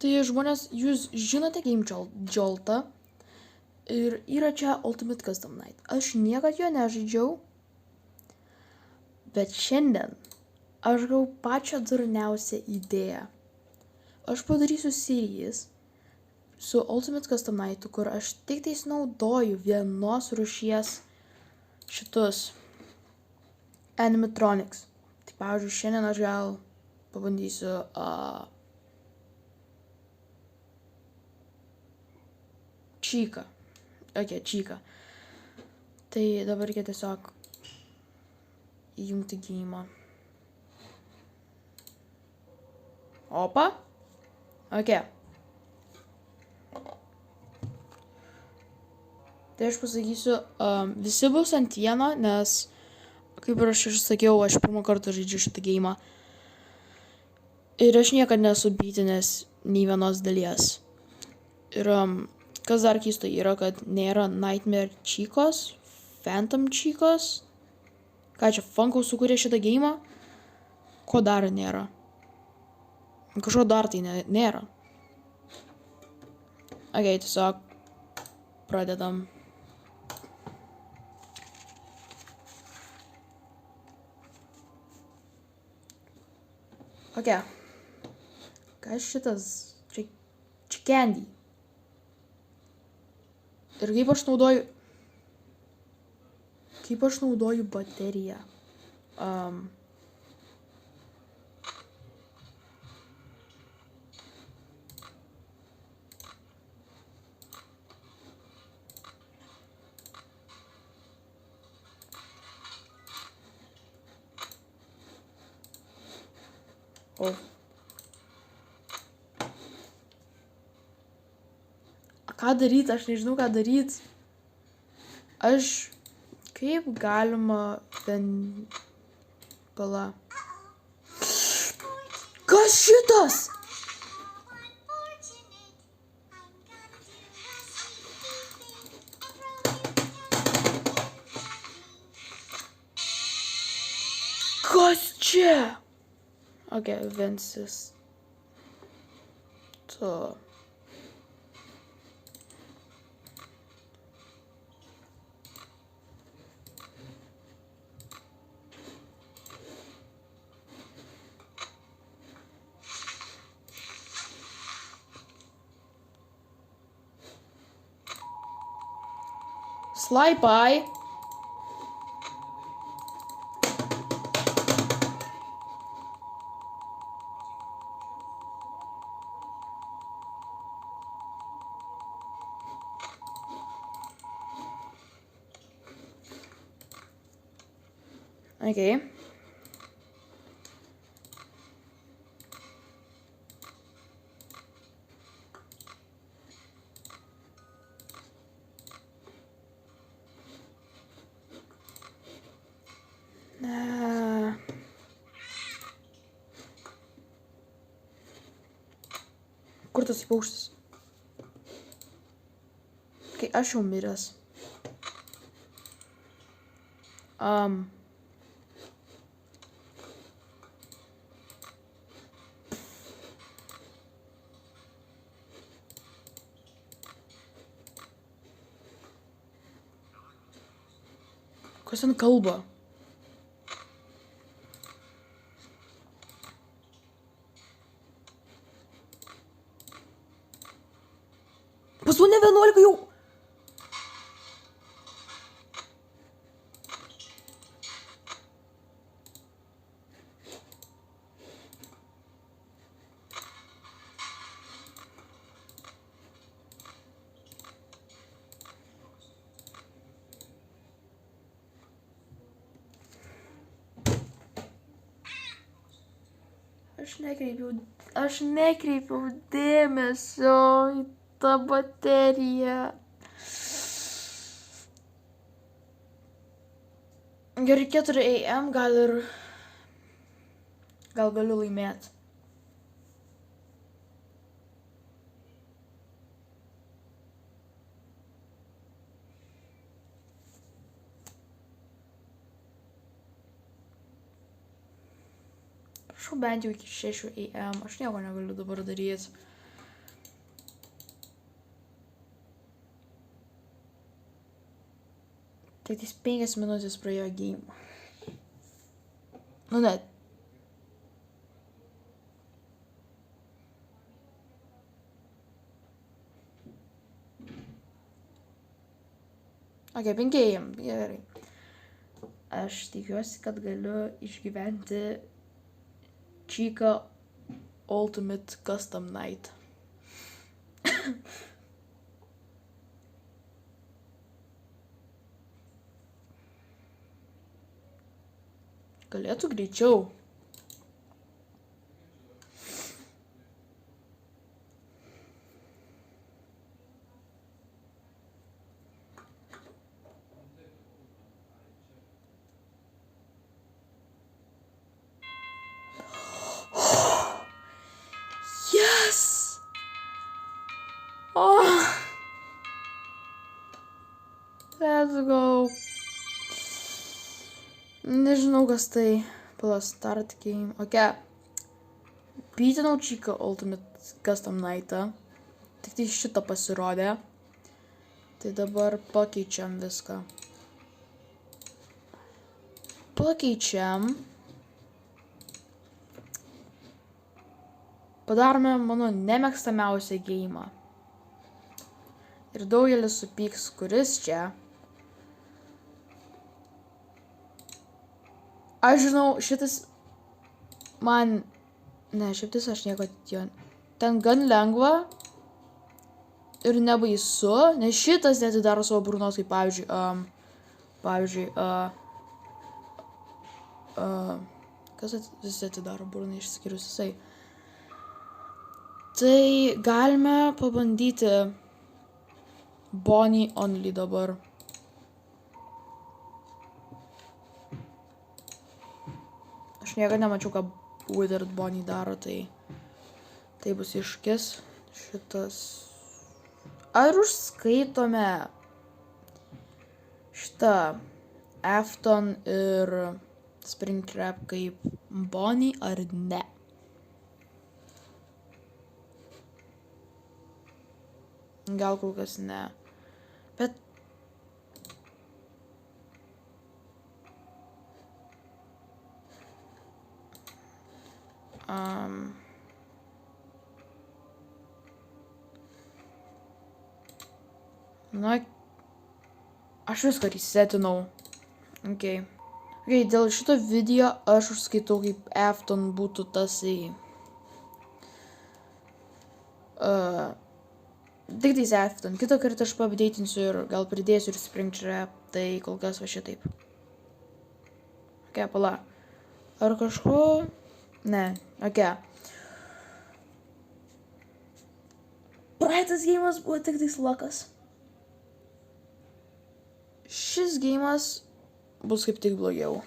Tai žmonės, jūs žinote Game Joltą ir yra čia Ultimate Custom Night. Aš niekad jo nežaidžiau, bet šiandien aš gavau pačią durniausią idėją. Aš padarysiu serijas su Ultimate Custom Night, kur aš tik tais naudoju vienos rūšies šitus animatronics. Tai pavyzdžiui, šiandien aš gal pabandysiu Čyką. Čyką. Tai dabar reikia tiesiog įjungti gėjimą. Opa. Tai aš pasakysiu, visi bus ant vieno, nes, kaip ir aš sakiau, aš pirmą kartą žaidžiu šitą gėjimą. Ir aš niekad nesu bytinęs nei vienos dalies. Ir kas dar keisto yra, kad nėra Nightmare Čykos, Phantom Čykos. Ką čia, Funko sukūrė šitą gėjimą? Ko dar nėra? Kažko dar tai nėra. Tiesiog pradedam. Kas šitas? Čia candy. Ir kaip aš naudoju bateriją. Ką daryti? Aš nežinau, ką daryti. Kaip galima pala. Kas šitas? Kas čia? Vincis. Tu. Sly-Pie. Kur tas paukštis? Aš jau miręs. Kas ten kalba? Pas mane 11 jau. Aš nekreipiau dėmesio į tą bateriją. Gerai, 4 AM gal galiu laimėti. Prašau bent jau iki 6 AM, aš nieko negaliu dabar daryti. Tai tais 5 minutės praėjo game. Nu net. Ok, 5 game. Gerai. Aš tikiuosi, kad galiu išgyventi Chica Ultimate Custom Night. Galėtų greičiau. Yes! Oh! Let's go. Nežinau, kas tai. Plus start game. Ok. Pytinau Chica Ultimate Custom Night'ą. Tik tai šitą pasirodė. Tai dabar pakeičiam viską. Pakeičiam. Padarome mano nemėgstamiausią geimą. Ir daugelis supyks, kuris čia. Aš žinau, šitas man... Ne, šiaip tais aš nieko jo... Ten gan lengva. Ir nebaisu, nes šitas netidaro savo burnos, kaip pavyzdžiui, kas visi atidaro burną išskyrus jisai. Tai galime pabandyti Bonnie Only dabar. Aš niekada nemačiau, ką Withered Bonnie daro, tai bus iššūkis. Šitas... Ar užskaitome šitą Afton ir Springtrap kaip Bonnie ar ne? Gal kol kas ne. Bet... Na, aš viską resetinau. Ok. Ok, dėl šito video aš užskaitau kaip Afton būtų tasai... Tik tais Afton. Kitą kartą aš paupdatinsiu ir gal pridėsiu ir Springtrap, tai kol kas va šitaip. Ok, pala. Ar kažko... Ne, ok. Praeitas geimas buvo tik tais lakas. Šis geimas bus kaip tik blogiau.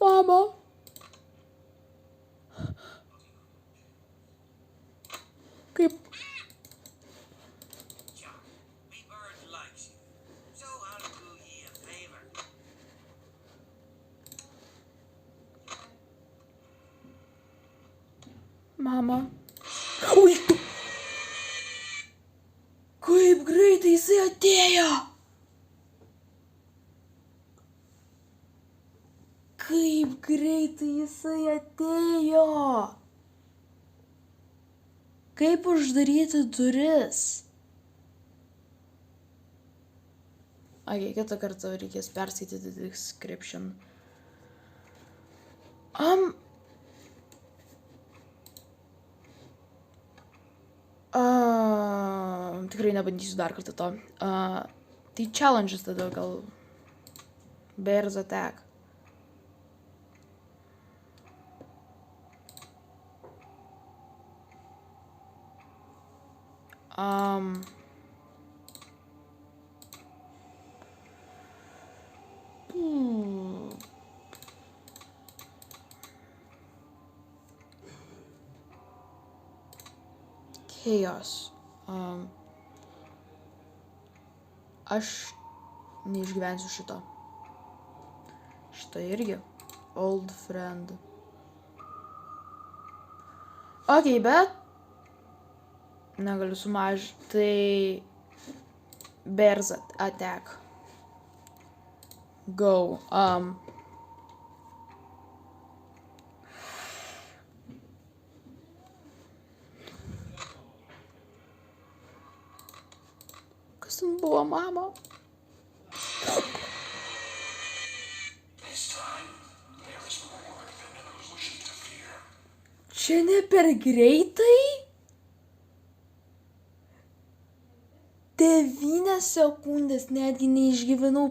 Mama. Kaip... Mama. Ui! Kaip greitai jisai atėjo! Kaip greitai jisai atėjo! Kaip uždaryti duris? Ok, kitą kartą reikės perskaityti description. Tikrai nebandysiu dar kartą to. Tai challenges tada gal. Bears attack. Chaos. Aš neišgyvensiu šito. Šitą irgi. Old friend. Ok, bet negaliu sumažinti. Tai Bears attack. Go. Kas ten buvo, mama? Čia ne per greitai? 9 sekundės netgi neišgyvenau.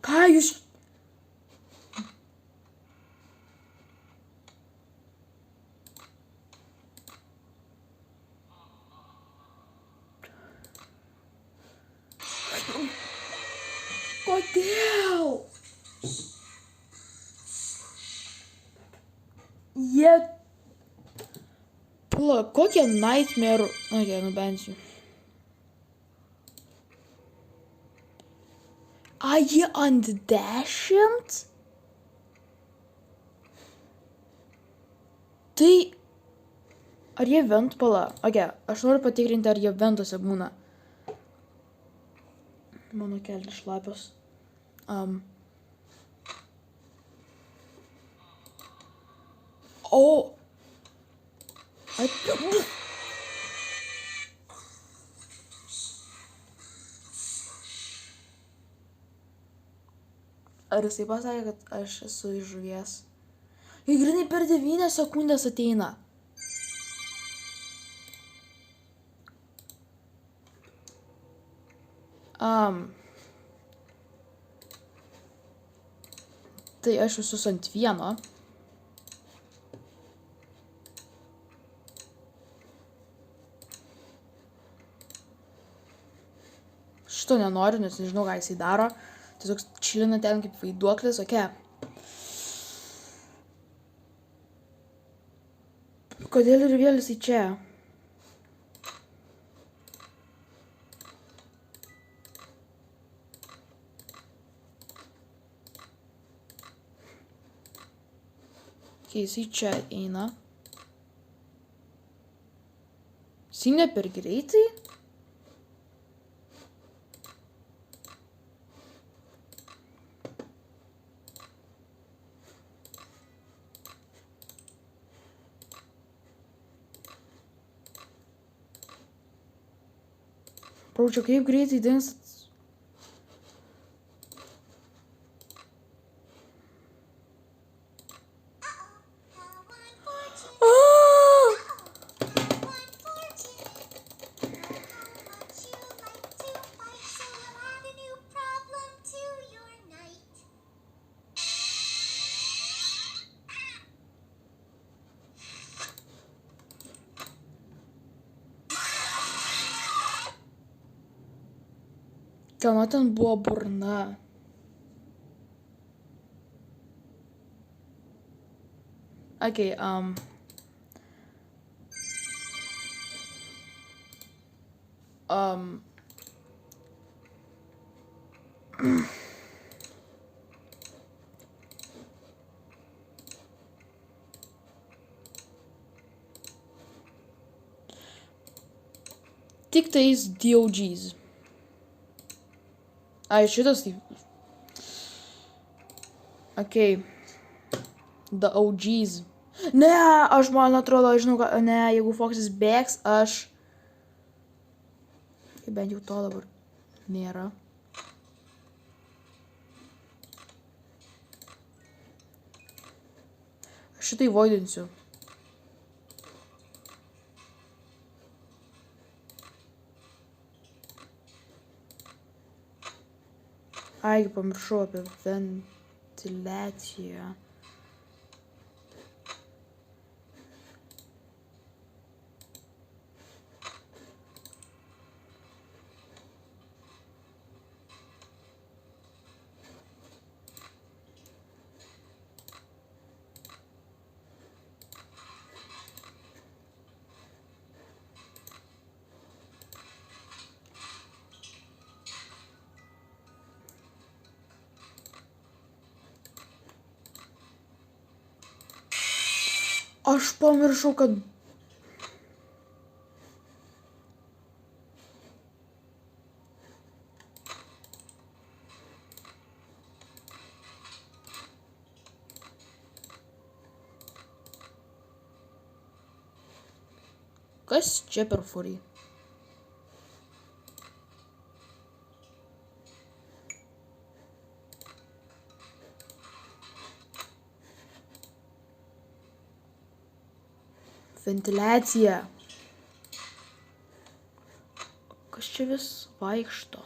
Ką jūs... Kodėl? Jie... Pala, kokie nightmare... Ok, nu bent jau. A, jie ant 10? Tai... Ar jie vent pala? Ok, aš noriu patikrinti, ar jie ventuose būna. Mano kelnes šlapios. O! Ar jisai pasakė, kad aš esu iš žuvies? Jie grinai per 9 sekundės ateina. Tai aš visus ant vieno. Šito nenoriu, nes nežinau, ką jisai daro. Tiesiog čilina ten kaip vaiduoklis, ok. Kodėl ir vėl jisai čia? Ok, jisai čia eina. Jisai ne per greitai? Praučia, kaip greitai dings. Kieno ten buvo burna? Okay, Tik tais DOGs. Ai, šitas tai Okay. The OGs. Ne, aš man atrodo, žinau, kad ne, jeigu Foxis bėgs, aš... Bent jau to dabar nėra. Aš šitai voidinsiu. Ai, pamiršau apie ventiliaciją. Aš pamiršau, kad... Kas čia per furį? Ventiliacija. Kas čia vis vaikšto?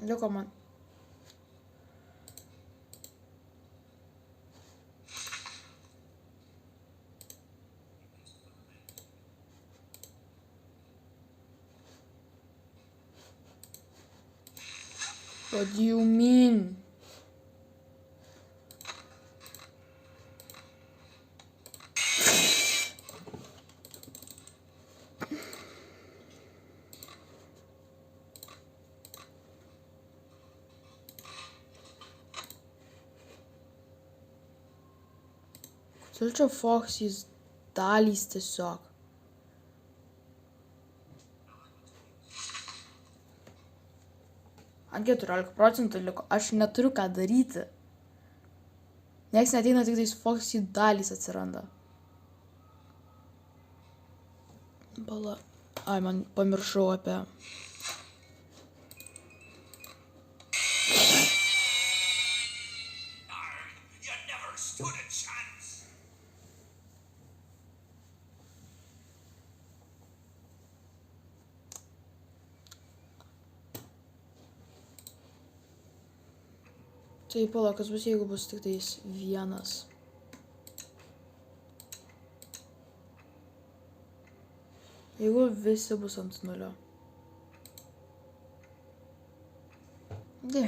Liko man. What do you mean? Kodėl čia Foxys dalys tiesiog? Ant 14% liko. Aš neturiu ką daryti. Niekas neateina, tik tais Foxy dalys atsiranda. Bala. Ai, man pamiršau apie... Tai pala, kas bus, jeigu bus tik tais vienas. Jeigu visi bus ant 0. Ne.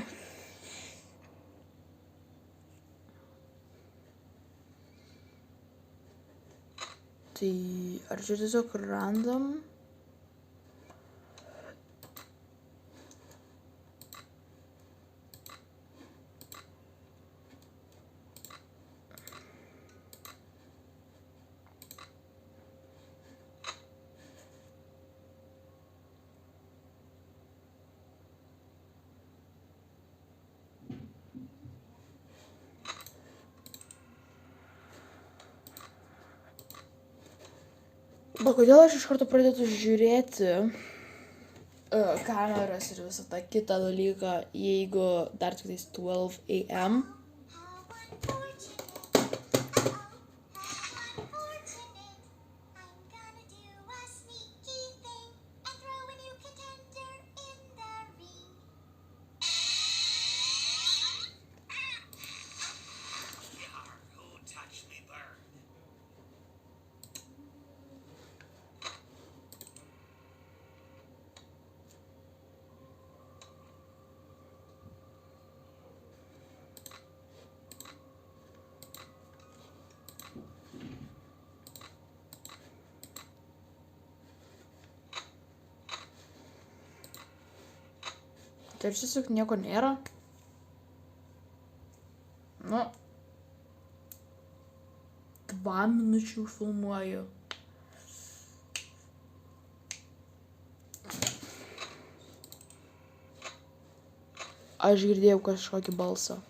Tai ar čia tiesiog random? Bet kodėl aš iš karto pradedu žiūrėti kameras ir visą tą kitą dalyką, jeigu dar tik tais 12 AM? Tai tiesiog nieko nėra. Nu. 2 minučių filmuoju. Aš girdėjau kažkokį balsą.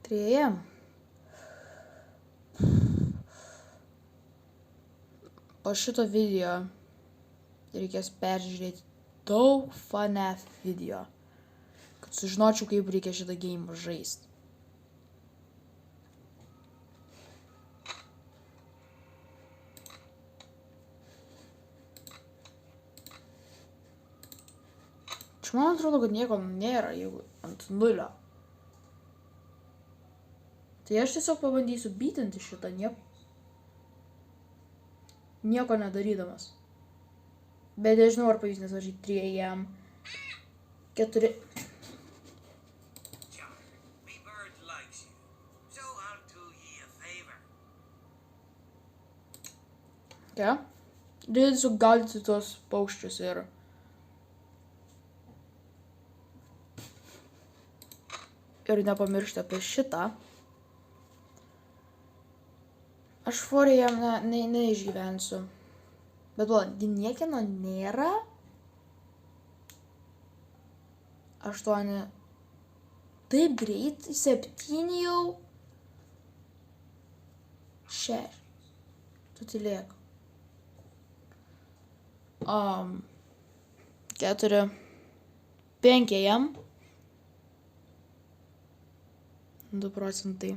Trejam. Po šito video reikės peržiūrėti daug FNAF video, kad sužinočiau, kaip reikia šitą game žaisti. Čia man atrodo, kad nieko nėra, jeigu ant nulio. Tai aš tiesiog pabandysiu bytinti šitą nieko nedarydamas. Bet nežinau, ar pavyks, nes aš į 3 AM 4. Ką? Reikia tiesiog gaudyti tuos paukščius ir nepamiršti apie šitą. Aš forėje neišgyvensiu. Bet niekieno nėra. 8. Taip greit, 7 jau. 6. Tu tylėk. 4. 5 jam. 2%.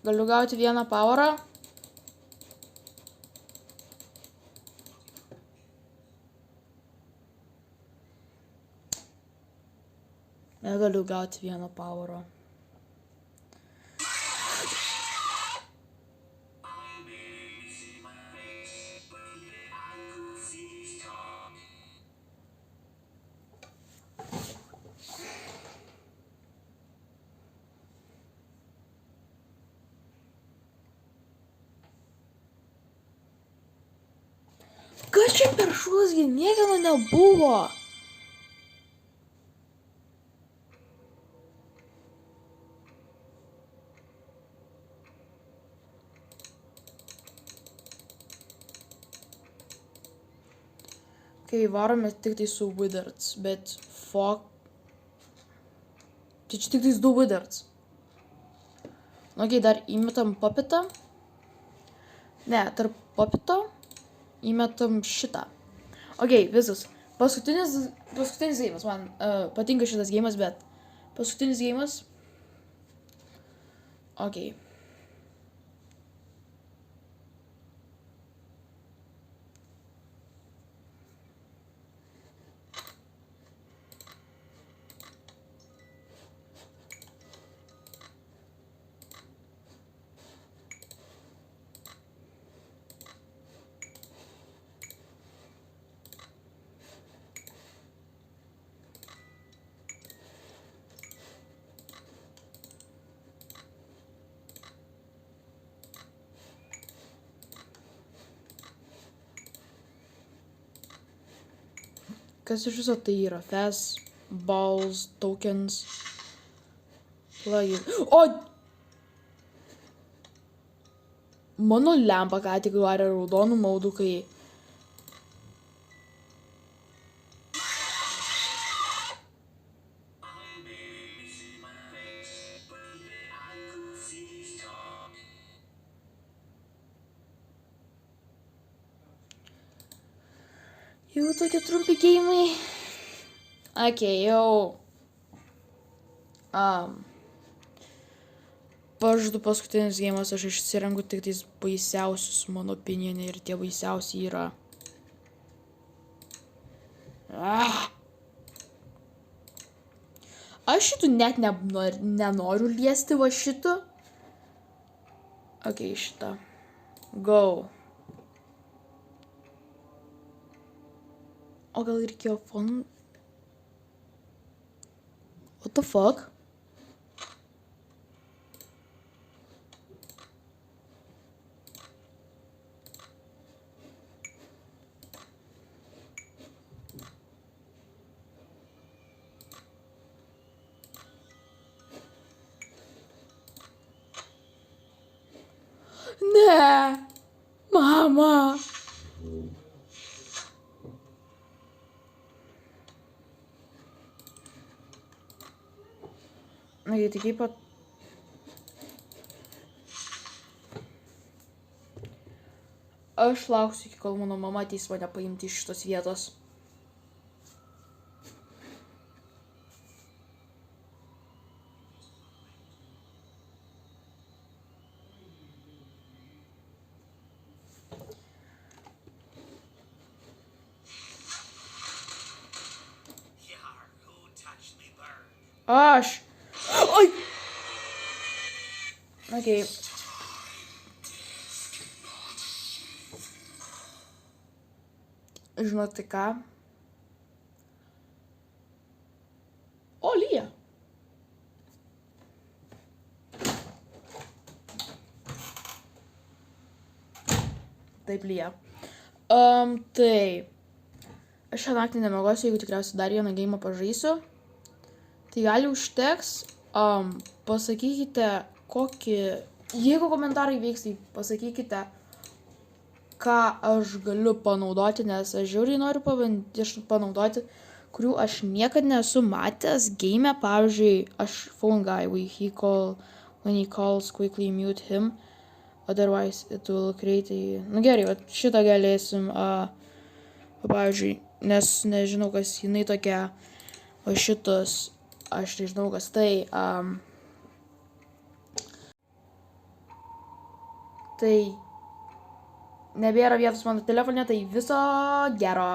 Galiu gauti vieną powerą. Negaliu gauti vieną powerą. Kas čia per šūsgi? Niekieno nebuvo. Kai varome tik tai su Wizards, bet fuck. Tai čia tik tais 2 Wizards. Dar įmetam Puppetą. Ne, tarp Puppetą įmetam šitą. Visas. Paskutinis geimas. Man patinka šitas geimas, bet paskutinis geimas. Kas iš viso tai yra? Fast balls, tokens. Mano lempa ką tik varė raudonų maudų, kai... Jau tokie trumpi geimai. Jau. pažadu paskutinis gėjimas, aš išsirenku tik tais baisiausius mano opinionai ir tie baisiausi yra. Aš šitų net nenoriu liesti va šito. Ok, šitą. Go. O gal reikėjo fon... What the fuck? Ne, mama. Na, tai kaip pat... Aš lauksiu, iki kol mano mama ateis mane paimti iš šitos vietos. Aš. Oi. Okay. Žinote ką? O, lyja. Taip, lyja. Tai. Aš šią naktį nemiegosiu, jeigu tikriausiai dar vieną geimą pažaisiu. Tai gali užteks. Pasakykite, kokį... Jeigu komentarai veiks, tai pasakykite, ką aš galiu panaudoti, nes aš žiauriai noriu panaudoti, kurių aš niekad nesu matęs game. Pavyzdžiui, aš phone guy, when he calls, quickly mute him, otherwise it will create a... Nu gerai, šitą galėsim, pavyzdžiui, nes nežinau, kas jinai tokia, o šitas, aš nežinau, kas tai, tai nebėra vietos mano telefone, tai viso gero.